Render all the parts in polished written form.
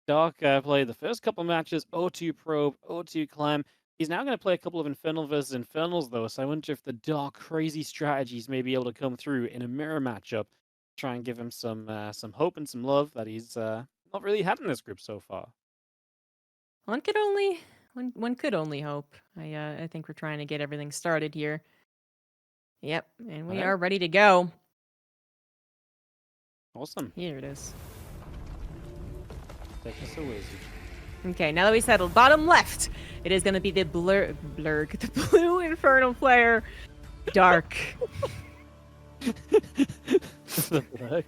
Dark played the first couple matches, O2 Probe, O2 Climb. He's now going to play a couple of Infernal versus Infernals, though, so I wonder if the Dark crazy strategies may be able to come through in a mirror matchup. Try and give him some hope and some love that he's not really had in this group so far. One could only one could only hope. I think we're trying to get everything started here. Yep, and we Okay, are ready to go. awesome. Here it is. Take us away, ZG. Okay, now that we settled bottom left, it is going to be the the blue infernal player, Dark. The Blurg.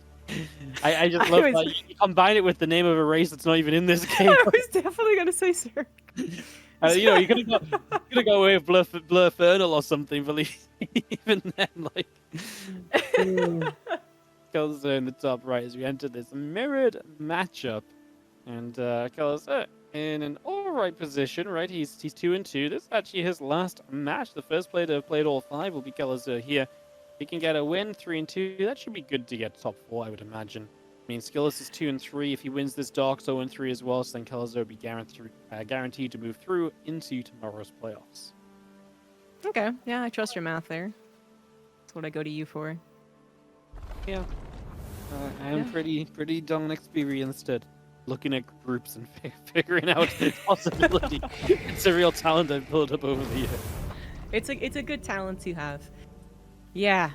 I just I love was, that you combine it with the name of a race that's not even in this game. I was definitely going to say sir. You're gonna go away with Blurfernal or something, but even then, like, Kelazhur in the top right as we enter this mirrored matchup, and Kelazhur in an alright position, right? He's 2-2. This is actually his last match. The first player to have played all 5 will be Kelazhur here. He can get a win, 3-2. That should be good to get top 4, I would imagine. I mean, Skillis is 2-3. If he wins this Dark, 0-3 as well, so then Kelazhur will be guaranteed to move through into tomorrow's playoffs. Okay, yeah, I trust your math there. That's what I go to you for. Yeah, I am pretty darn experienced at looking at groups and figuring out possibility. It's a real talent I've built up over the years. It's a good talent to have. Yeah.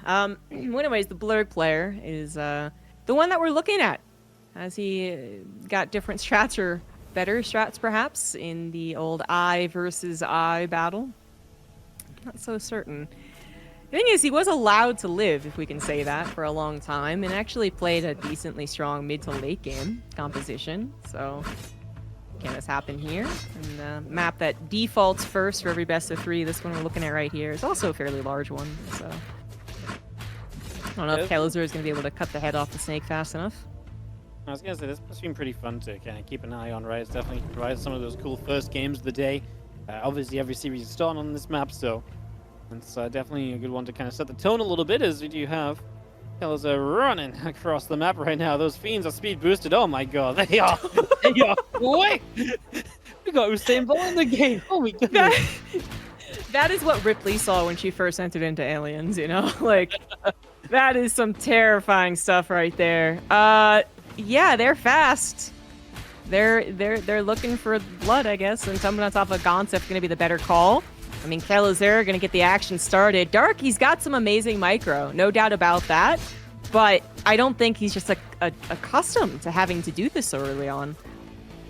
Anyways, the Blurg player is the one that we're looking at, as he got different strats or better strats perhaps in the old I versus I battle. Not so certain. The thing is, he was allowed to live, if we can say that, for a long time, and actually played a decently strong mid to late game composition. So, can this happen here? And the map that defaults first for every best of 3, this one we're looking at right here, is also a fairly large one. So, I don't know if Kelazhur is going to be able to cut the head off the snake fast enough. I was gonna say this must been pretty fun to kind of keep an eye on, right? It's definitely provided some of those cool first games of the day. Obviously, every series is starting on this map, so it's definitely a good one to kind of set the tone a little bit, as we do have Kelazhur running across the map right now. Those fiends are speed boosted. Oh my god, they are! They are! Wait! We got Usain Bolt in the game. Oh my goodness! That is what Ripley saw when she first entered into Aliens. You know, like that is some terrifying stuff right there. Yeah, they're fast. They're looking for blood, I guess, and coming on top of Gontsef going to be the better call. I mean, Kelazhur going to get the action started. Dark, he's got some amazing micro, no doubt about that. But I don't think he's just accustomed to having to do this so early on.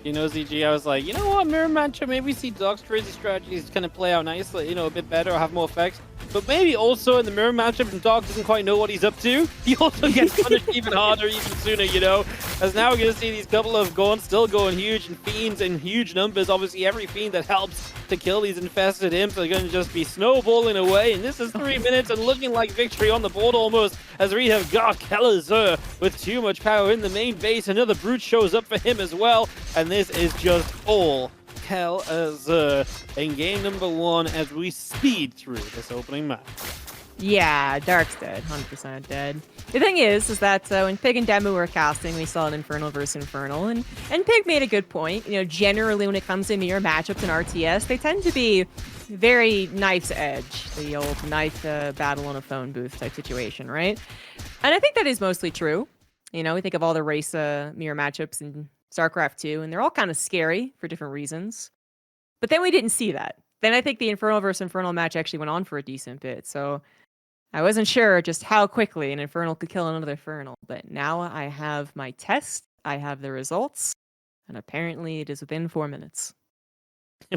You know, ZG, I was like, you know what, mirror matchup, maybe we see Dark's crazy strategies kind of play out nicely, you know, a bit better or have more effects. But maybe also in the mirror matchup, and Dark doesn't quite know what he's up to, he also gets punished even harder, even sooner, you know? As now we're going to see these couple of Gorns still going huge, and Fiends in huge numbers. Obviously, every Fiend that helps to kill these infested imps are going to just be snowballing away. And this is 3 minutes and looking like victory on the board almost, as we have got Kelazhur with too much power in the main base. Another Brute shows up for him as well, and this is just all Kelazhur in game number 1 as we speed through this opening match. Yeah, Dark's dead. 100% dead. The thing is that when Pig and Demu were casting, we saw an Infernal versus Infernal, and Pig made a good point. You know, generally when it comes to mirror matchups in RTS, they tend to be very knife's edge, the old knife battle on a phone booth type situation, right? And I think that is mostly true. You know, we think of all the race mirror matchups in StarCraft 2, and they're all kind of scary for different reasons. But then we didn't see that. Then I think the Infernal versus Infernal match actually went on for a decent bit, so I wasn't sure just how quickly an Infernal could kill another Infernal, but now I have my test, I have the results, and apparently it is within 4 minutes.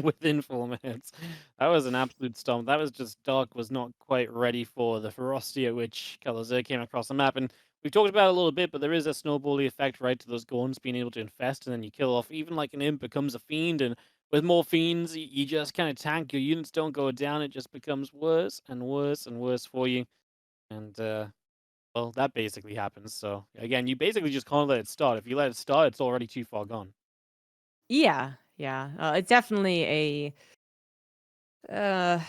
Within 4 minutes. That was an absolute stomp. That was just Dark was not quite ready for the ferocity at which Kelazhur came across the map. And we've talked about it a little bit, but there is a snowbally effect, right, to those Gorns being able to infest, and then you kill off. Even like an imp becomes a fiend, and with more fiends, you just kind of tank. Your units don't go down. It just becomes worse and worse and worse for you. And, well, that basically happens. So, again, you basically just can't let it start. If you let it start, it's already too far gone. Yeah, yeah. It's definitely a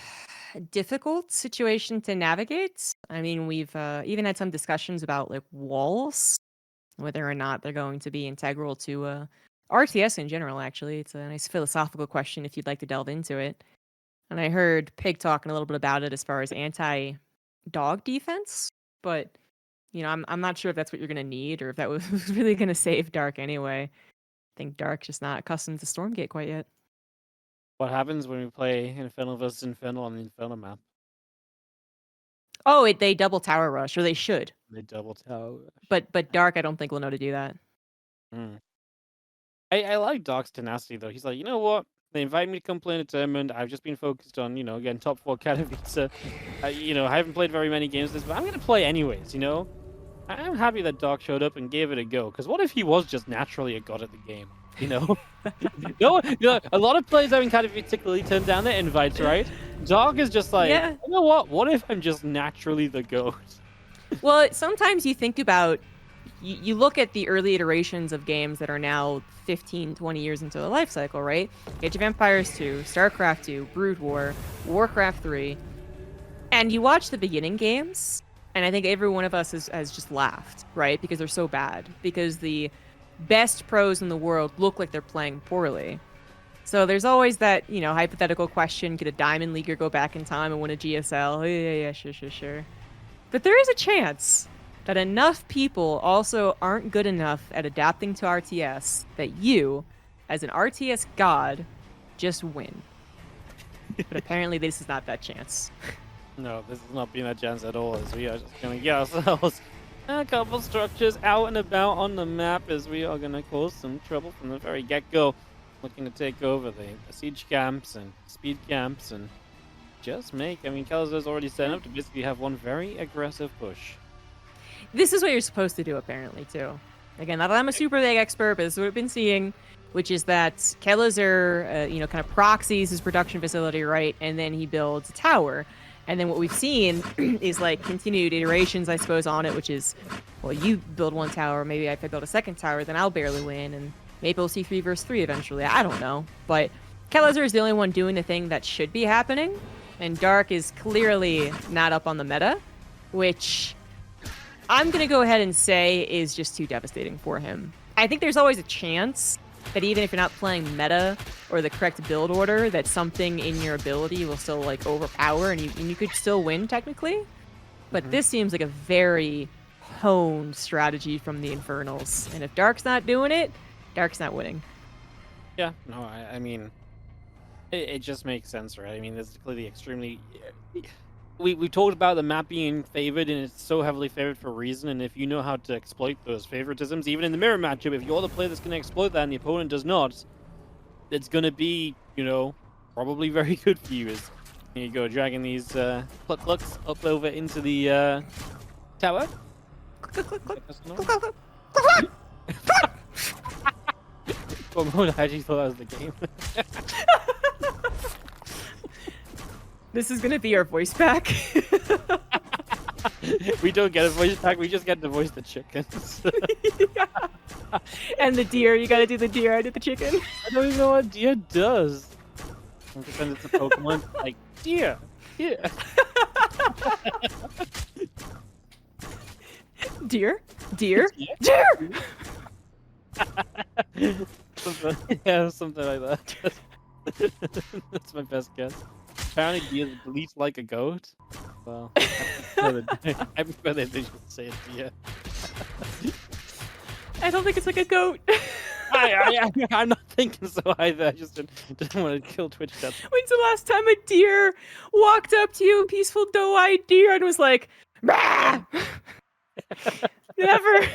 difficult situation to navigate. I mean, we've even had some discussions about like walls, whether or not they're going to be integral to RTS in general, actually. It's a nice philosophical question if you'd like to delve into it. And I heard Pig talking a little bit about it as far as anti-dog defense, but I'm not sure if that's what you're gonna need or if that was really gonna save Dark anyway. I think Dark's just not accustomed to Stormgate quite yet. What happens when we play Infernal versus Infernal on the Infernal map? Oh, they double tower rush, or they should. They double tower. But Dark, I don't think will know to do that. Hmm. I like Dark's tenacity though. He's like, you know what? They invited me to come play in a tournament. I've just been focused on, again, top 4 Katowice. I haven't played very many games this, but I'm gonna play anyways. I'm happy that Dark showed up and gave it a go. Because what if he was just naturally a god at the game? A lot of players out in Katowice clearly turn down their invites, right? Dark is just like, Yeah. you know what? What if I'm just naturally the goat? Well, sometimes you think about, you look at the early iterations of games that are now 15, 20 years into the life cycle, right? Age of Empires 2, StarCraft 2, Brood War, Warcraft 3, and you watch the beginning games, and I think every one of us has just laughed, right? Because they're so bad. Because the best pros in the world look like they're playing poorly. So there's always that, hypothetical question, could a Diamond Leaguer go back in time and win a GSL? Oh, yeah, sure. But there is a chance that enough people also aren't good enough at adapting to RTS that you, as an RTS god, just win. But apparently this is not that chance. No, this is not being a chance at all, as we are just going to get ourselves a couple structures out and about on the map, as we are going to cause some trouble from the very get-go. Looking to take over the siege camps and speed camps and just Kelazhur's already set up to basically have one very aggressive push. This is what you're supposed to do, apparently, too. Again, not that I'm a super big expert, but this is what I've been seeing, which is that Kelazhur, kind of proxies his production facility, right? And then he builds a tower. And then what we've seen is, continued iterations, I suppose, on it, which is, well, you build one tower, maybe if I build a second tower, then I'll barely win, and maybe we'll see 3 versus 3 eventually. I don't know. But Kelazhur is the only one doing the thing that should be happening, and Dark is clearly not up on the meta, which I'm going to go ahead and say is just too devastating for him. I think there's always a chance that even if you're not playing meta or the correct build order, that something in your ability will still overpower and you could still win technically. But this seems like a very honed strategy from the Infernals. And if Dark's not doing it, Dark's not winning. Yeah, no, I mean, it just makes sense, right? This is clearly extremely... We talked about the map being favored, and it's so heavily favored for a reason, and if you know how to exploit those favoritisms, even in the mirror matchup, if you're the player that's going to exploit that and the opponent does not, it's going to be, probably very good for you. Here you go, dragging these clucks up over into the tower. For a moment, I actually thought that was the game. This is gonna be our voice pack. We don't get a voice pack, we just get to voice the chickens. Yeah. And the deer, you gotta do the deer, I did the chicken. I don't even know what deer does. I'm pretending it's a Pokemon, like, deer, deer. Deer, deer, deer! Yeah, something like that. That's my best guess. Apparently, deer bleats like a goat. Well, I prefer that they just say a deer. I don't think it's like a goat. I'm not thinking so either. I just didn't want to kill Twitch chat. When's the last time a deer walked up to you, a peaceful doe-eyed deer, and was like, "Rah!" Never.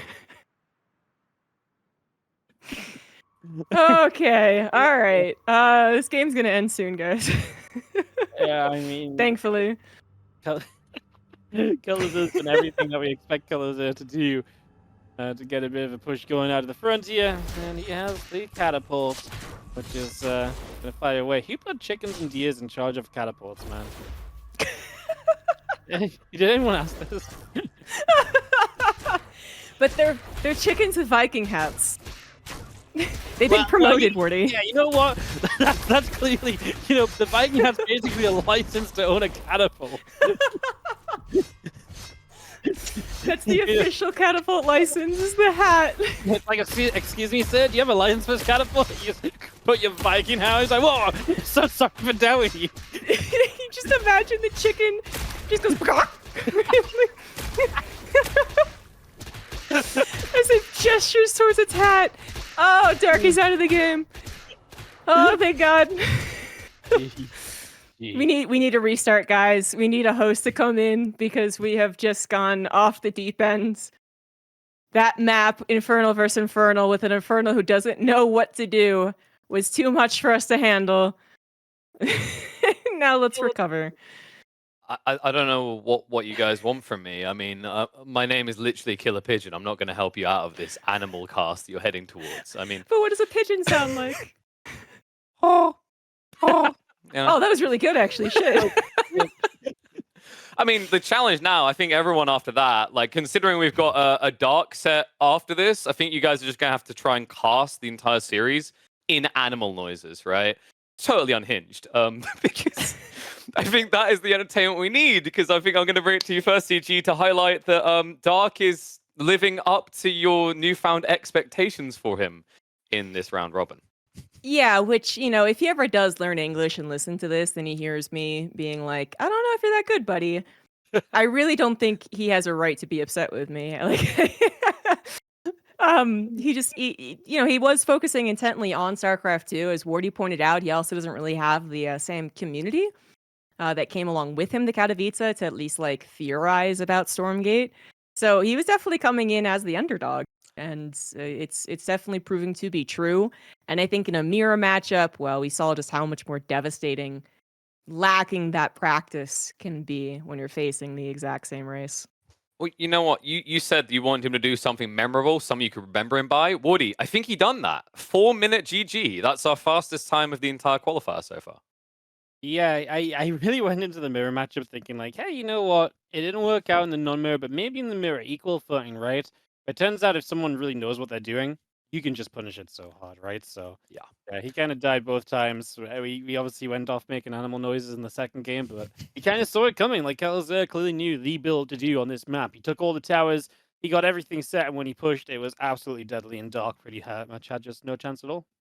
Okay, all right. This game's gonna end soon, guys. Yeah, thankfully. Kelazhur's done everything that we expect Kelazhur to do to get a bit of a push going out of the frontier, and he has the catapult, which is gonna fly away. He put chickens and deers in charge of catapults, man. Did anyone ask this? But they're chickens with Viking hats. They've been promoted, Wardi. Yeah, you know what? That's clearly, the Viking has basically a license to own a catapult. That's the official catapult license, is the hat. It's like, excuse me, sir, do you have a license for this catapult? You just put your Viking hat on. He's like, whoa, so sorry for doubting you. You just imagine the chicken just goes as it gestures towards its hat. Oh, Darky's out of the game. Oh, thank God. We need a restart, guys. We need a host to come in because we have just gone off the deep end. That map, Infernal versus Infernal, with an Infernal who doesn't know what to do, was too much for us to handle. Now let's recover. I don't know what you guys want from me. I mean, my name is literally Killer Pigeon. I'm not going to help you out of this animal cast that you're heading towards. I mean, but what does a pigeon sound like? Oh. Oh, that was really good, actually. Shit. I mean, the challenge now, I think everyone after that, like, considering we've got a dark set after this, I think you guys are just going to have to try and cast the entire series in animal noises, right? Totally unhinged. Because I think that is the entertainment we need, because I think I'm going to bring it to you first, CG, to highlight that Dark is living up to your newfound expectations for him in this round robin. Yeah, which, you know, if he ever does learn English and listen to this, then he hears me being like, I don't know if you're that good, buddy. I really don't think he has a right to be upset with me. Like, he was focusing intently on StarCraft 2. As Wardi pointed out, he also doesn't really have the same community that came along with him to Katowice to at least, like, theorize about Stormgate. So he was definitely coming in as the underdog. And it's definitely proving to be true. And I think in a mirror matchup, well, we saw just how much more devastating lacking that practice can be when you're facing the exact same race. Well, you know what? You said you wanted him to do something memorable, something you could remember him by. Wardi, I think he done that. 4-minute GG. That's our fastest time of the entire qualifier so far. Yeah, I really went into the mirror matchup thinking like, hey, you know what? It didn't work out in the non-mirror, but maybe in the mirror, equal footing, right? It turns out if someone really knows what they're doing, you can just punish it so hard, right? So yeah, he kind of died both times. We obviously went off making animal noises in the second game, but he kind of saw it coming. Like Kelazhur clearly knew the build to do on this map. He took all the towers, he got everything set, and when he pushed, it was absolutely deadly, and Dark pretty much had just no chance at all.